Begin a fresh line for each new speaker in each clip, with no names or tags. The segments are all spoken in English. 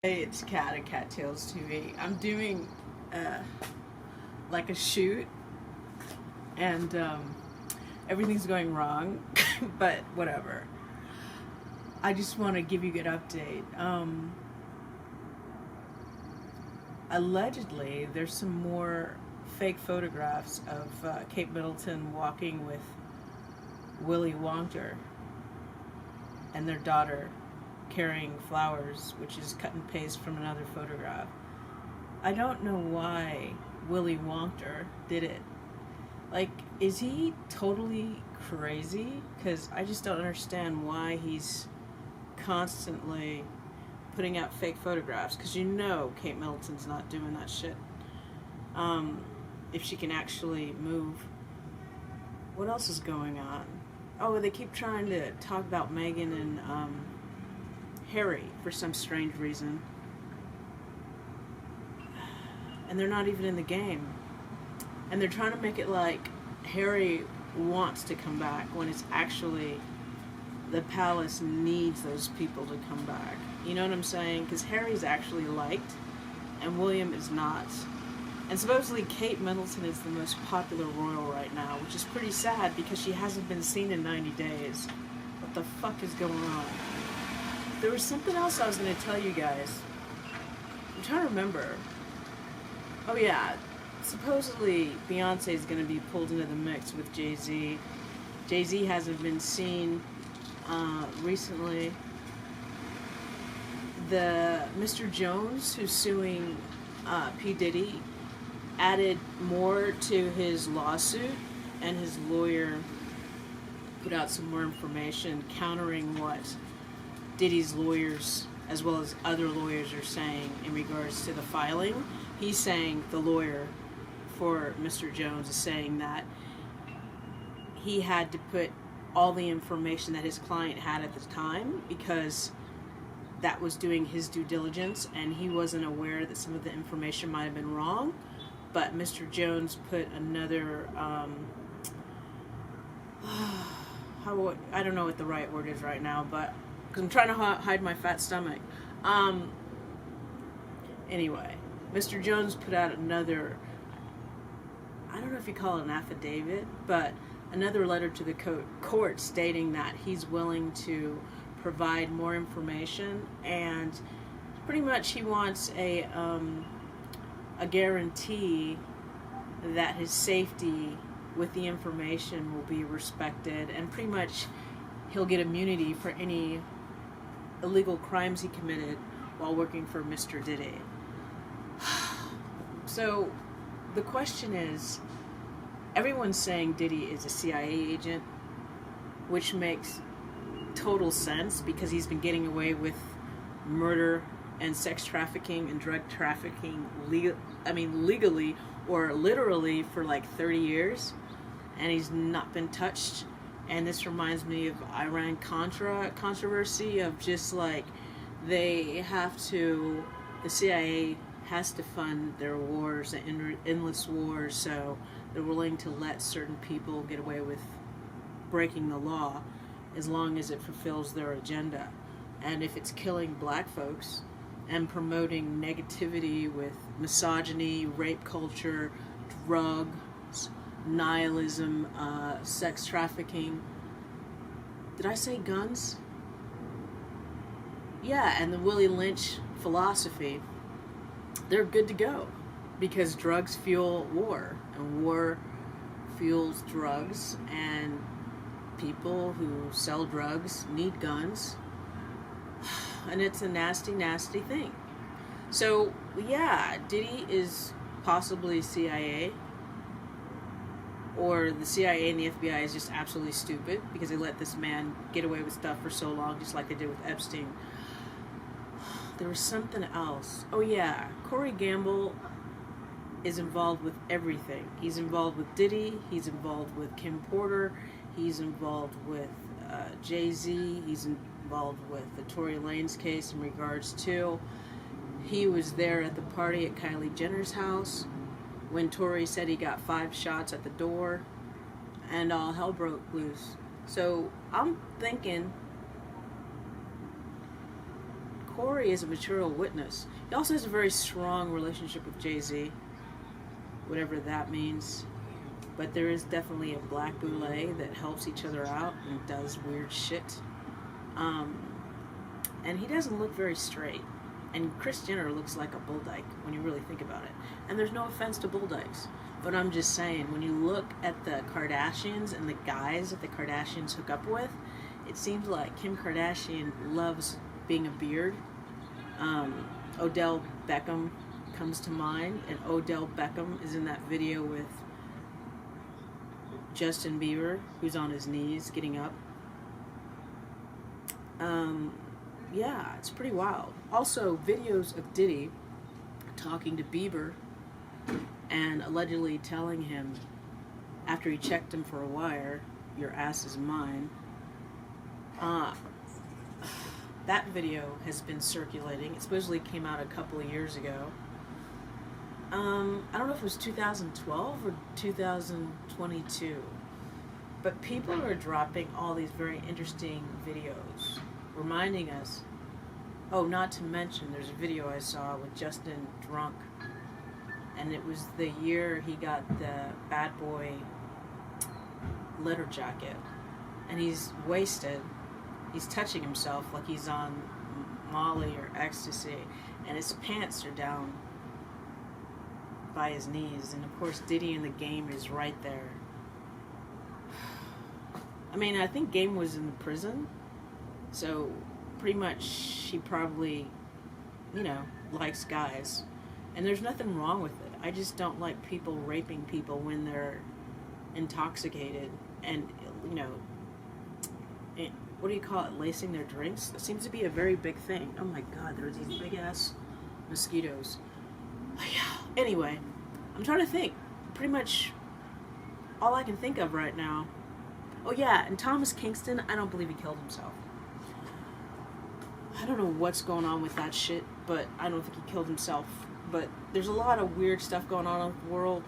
Hey, it's Kat at Kattalestv. I'm doing like a shoot, and everything's going wrong, but whatever. I just want to give you a good update. Allegedly, there's some more fake photographs of Kate Middleton walking with Willie Wonked Her and their daughter carrying flowers, which is cut and paste from another photograph. I don't know why Willie Wonked Her did it. Like, is he totally crazy? Because I just don't understand why he's constantly putting out fake photographs. Because you know Kate Middleton's not doing that shit. If she can actually move. What else is going on? Oh, they keep trying to talk about Meghan and Harry for some strange reason. And they're not even in the game. And they're trying to make it like Harry wants to come back when it's actually the palace needs those people to come back. You know what I'm saying? Because Harry's actually liked and William is not. And supposedly Kate Middleton is the most popular royal right now, which is pretty sad because she hasn't been seen in 90 days. What the fuck is going on? There was something else I was going to tell you guys. I'm trying to remember. Oh yeah, supposedly Beyonce is going to be pulled into the mix with Jay-Z. Jay-Z hasn't been seen recently. The Mr. Jones, who's suing P. Diddy, added more to his lawsuit, and his lawyer put out some more information countering what Diddy's lawyers, as well as other lawyers, are saying in regards to the filing. He's saying, the lawyer for Mr. Jones is saying that he had to put all the information that his client had at the time because that was doing his due diligence, and he wasn't aware that some of the information might have been wrong. But Mr. Jones put another, I don't know what the right word is right now, but because I'm trying to hide my fat stomach. Anyway, Mr. Jones put out another, I don't know if you call it an affidavit, but another letter to the court stating that he's willing to provide more information, and pretty much he wants a guarantee that his safety with the information will be respected, and pretty much he'll get immunity for any illegal crimes he committed while working for Mr. Diddy. So the question is, everyone's saying Diddy is a CIA agent, which makes total sense because he's been getting away with murder and sex trafficking and drug trafficking legally or literally for like 30 years, and he's not been touched. And this reminds me of Iran-Contra controversy of just like the CIA has to fund their wars, the endless wars, so they're willing to let certain people get away with breaking the law as long as it fulfills their agenda. And if it's killing black folks and promoting negativity with misogyny, rape culture, drugs, nihilism, sex trafficking. Did I say guns? Yeah, and the Willie Lynch philosophy, they're good to go because drugs fuel war, and war fuels drugs, and people who sell drugs need guns, and it's a nasty, nasty thing. So, yeah, Diddy is possibly CIA, or the CIA and the FBI is just absolutely stupid because they let this man get away with stuff for so long, just like they did with Epstein. There was something else. Oh yeah, Corey Gamble is involved with everything. He's involved with Diddy, he's involved with Kim Porter, he's involved with Jay-Z, he's involved with the Tory Lanez case in regards to, he was there at the party at Kylie Jenner's house when Tory said he got 5 shots at the door, and all hell broke loose. So I'm thinking Corey is a material witness. He also has a very strong relationship with Jay-Z, whatever that means. But there is definitely a black boule that helps each other out and does weird shit. And he doesn't look very straight. And Kris Jenner looks like a bull dyke when you really think about it. And there's no offense to bull dykes. But I'm just saying, when you look at the Kardashians and the guys that the Kardashians hook up with, it seems like Kim Kardashian loves being a beard. Odell Beckham comes to mind, and Odell Beckham is in that video with Justin Bieber, who's on his knees getting up. Yeah, it's pretty wild. Also, videos of Diddy talking to Bieber and allegedly telling him, after he checked him for a wire, "Your ass is mine." That video has been circulating. It supposedly came out a couple of years ago. I don't know if it was 2012 or 2022. But people are dropping all these very interesting videos, reminding us, oh, not to mention, there's a video I saw with Justin drunk, and it was the year he got the Bad Boy letter jacket, and he's wasted, he's touching himself like he's on Molly or ecstasy, and his pants are down by his knees, and of course Diddy in the Game is right there. I mean, I think Game was in the prison, so pretty much he probably, likes guys. And there's nothing wrong with it. I just don't like people raping people when they're intoxicated and, what do you call it, lacing their drinks? It seems to be a very big thing. Oh my God, there are these big-ass mosquitoes. Anyway, I'm trying to think. Pretty much all I can think of right now. Oh yeah, and Thomas Kingston, I don't believe he killed himself. I don't know what's going on with that shit, but I don't think he killed himself. But there's a lot of weird stuff going on in the world.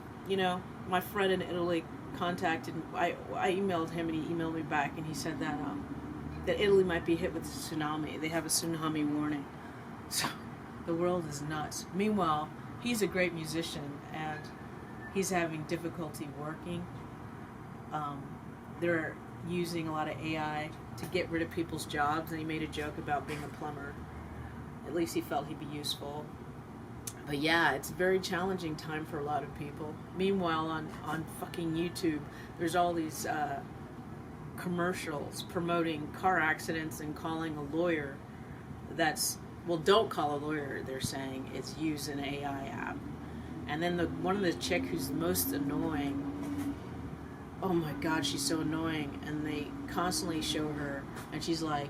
My friend in Italy contacted, I emailed him and he emailed me back, and he said that Italy might be hit with a tsunami. They have a tsunami warning. So the world is nuts. Meanwhile, he's a great musician and he's having difficulty working. They're using a lot of AI to get rid of people's jobs, and he made a joke about being a plumber. At least he felt he'd be useful. But yeah, it's a very challenging time for a lot of people. Meanwhile, on fucking YouTube, there's all these commercials promoting car accidents and calling a lawyer. Don't call a lawyer, they're saying. It's use an AI app. And then one of the chick who's the most annoying, oh my God, she's so annoying, and they constantly show her, and she's like,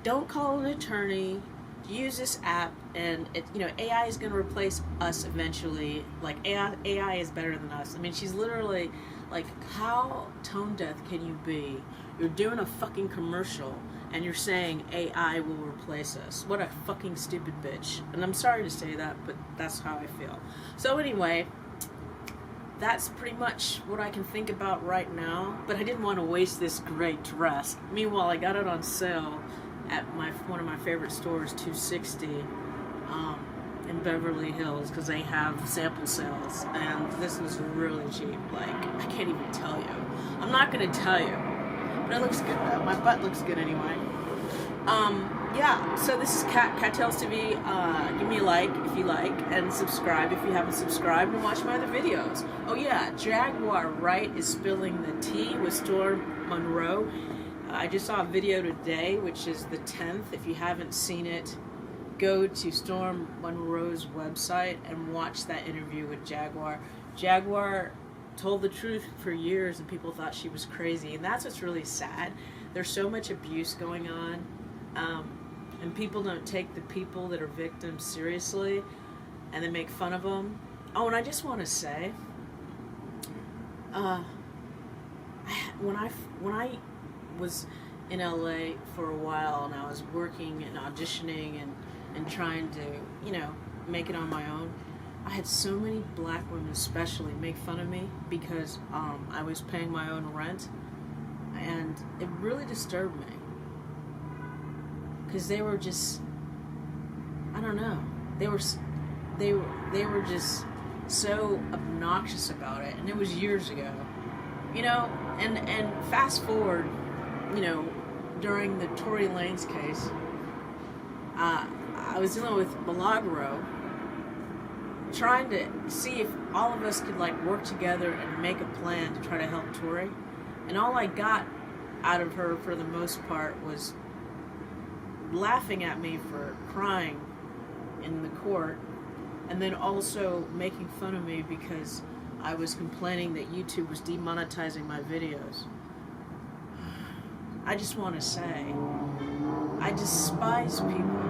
don't call an attorney, use this app, and AI is going to replace us eventually. Like, AI is better than us. I mean, she's literally like, how tone deaf can you be? You're doing a fucking commercial, and you're saying AI will replace us. What a fucking stupid bitch. And I'm sorry to say that, but that's how I feel. So anyway, that's pretty much what I can think about right now, but I didn't want to waste this great dress. Meanwhile, I got it on sale at one of my favorite stores, 260, in Beverly Hills, because they have sample sales, and this was really cheap. Like, I can't even tell you. I'm not going to tell you, but it looks good though. My butt looks good anyway. Yeah, so this is Kattalestv. Give me a like if you like, and subscribe if you haven't subscribed, and watch my other videos. Oh yeah, Jaguar Wright is spilling the tea with Storm Monroe. I just saw a video today, which is the 10th. If you haven't seen it, go to Storm Monroe's website and watch that interview with Jaguar. Jaguar told the truth for years, and people thought she was crazy, and that's what's really sad. There's so much abuse going on. And people don't take the people that are victims seriously, and they make fun of them. Oh, and I just want to say, when I was in LA for a while, and I was working and auditioning and trying to, make it on my own, I had so many black women especially make fun of me because I was paying my own rent, and it really disturbed me. Because they were just don't know. They were just so obnoxious about it, and it was years ago, and fast forward, during the Tory Lanez case, I was dealing with Milagro, trying to see if all of us could work together and make a plan to try to help Tory, and all I got out of her for the most part was laughing at me for crying in the court, and then also making fun of me because I was complaining that YouTube was demonetizing my videos. I just want to say, I despise people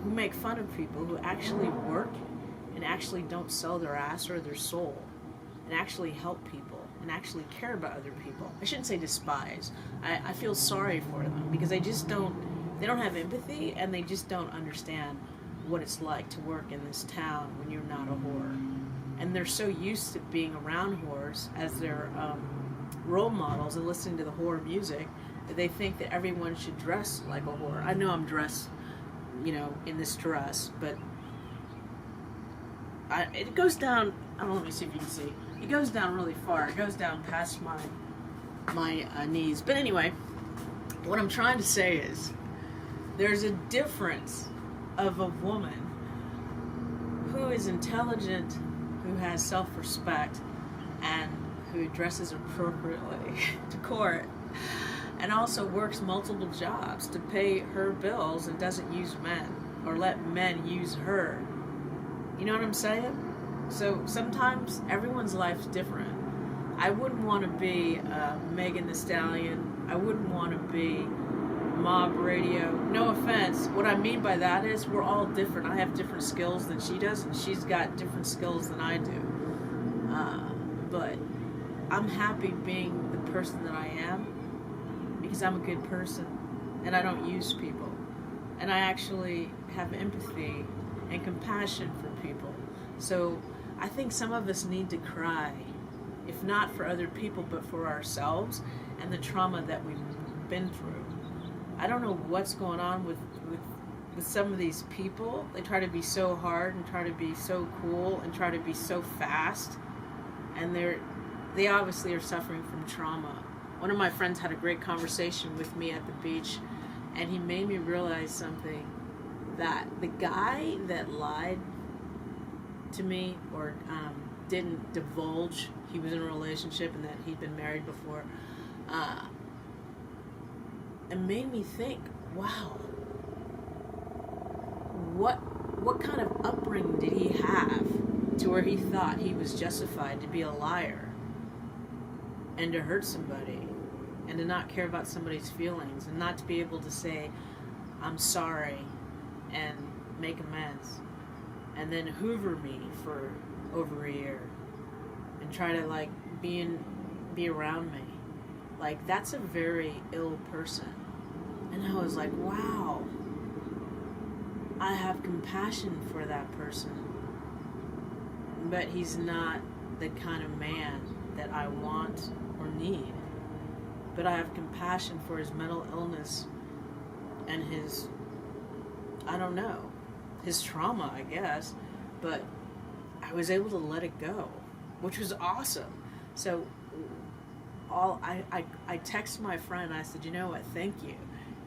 who make fun of people who actually work and actually don't sell their ass or their soul and actually help people and actually care about other people. I shouldn't say despise. I feel sorry for them because they don't have empathy, and they just don't understand what it's like to work in this town when you're not a whore. And they're so used to being around whores as their role models and listening to the whore music that they think that everyone should dress like a whore. I know I'm dressed, in this dress, but it goes down, let me see if you can see. It goes down really far. It goes down past my knees. But anyway, what I'm trying to say is there's a difference of a woman who is intelligent, who has self-respect, and who dresses appropriately to court, and also works multiple jobs to pay her bills and doesn't use men or let men use her. You know what I'm saying? So sometimes everyone's life's different. I wouldn't want to be Megan Thee Stallion. I wouldn't want to be Mob Radio. No offense. What I mean by that is we're all different. I have different skills than she does, and she's got different skills than I do. But I'm happy being the person that I am because I'm a good person and I don't use people. And I actually have empathy and compassion for people. So I think some of us need to cry, if not for other people, but for ourselves and the trauma that we've been through. I don't know what's going on with some of these people. They try to be so hard and try to be so cool and try to be so fast, and they obviously are suffering from trauma. One of my friends had a great conversation with me at the beach, and he made me realize something, that the guy that lied to me or didn't divulge he was in a relationship and that he'd been married before, it made me think, wow, what kind of upbringing did he have to where he thought he was justified to be a liar and to hurt somebody and to not care about somebody's feelings and not to be able to say, I'm sorry, and make amends, and then hoover me for over a year and try to be around me. That's a very ill person. And I was like, wow, I have compassion for that person, but he's not the kind of man that I want or need. But I have compassion for his mental illness and his, his trauma, I guess. But I was able to let it go, which was awesome. So I texted my friend, I said, you know what, thank you.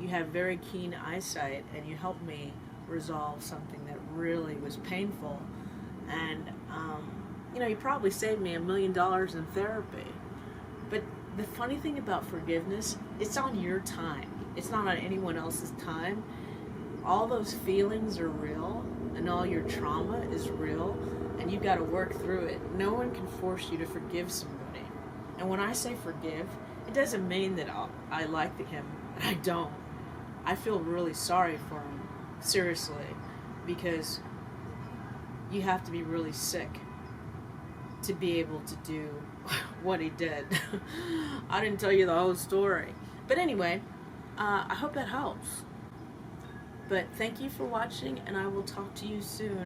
You have very keen eyesight, and you helped me resolve something that really was painful. And, you probably saved me $1 million in therapy. But the funny thing about forgiveness, it's on your time. It's not on anyone else's time. All those feelings are real, and all your trauma is real, and you've got to work through it. No one can force you to forgive somebody. And when I say forgive, it doesn't mean that I like him. I don't. I feel really sorry for him, seriously, because you have to be really sick to be able to do what he did. I didn't tell you the whole story. But anyway, I hope that helps. But thank you for watching, and I will talk to you soon.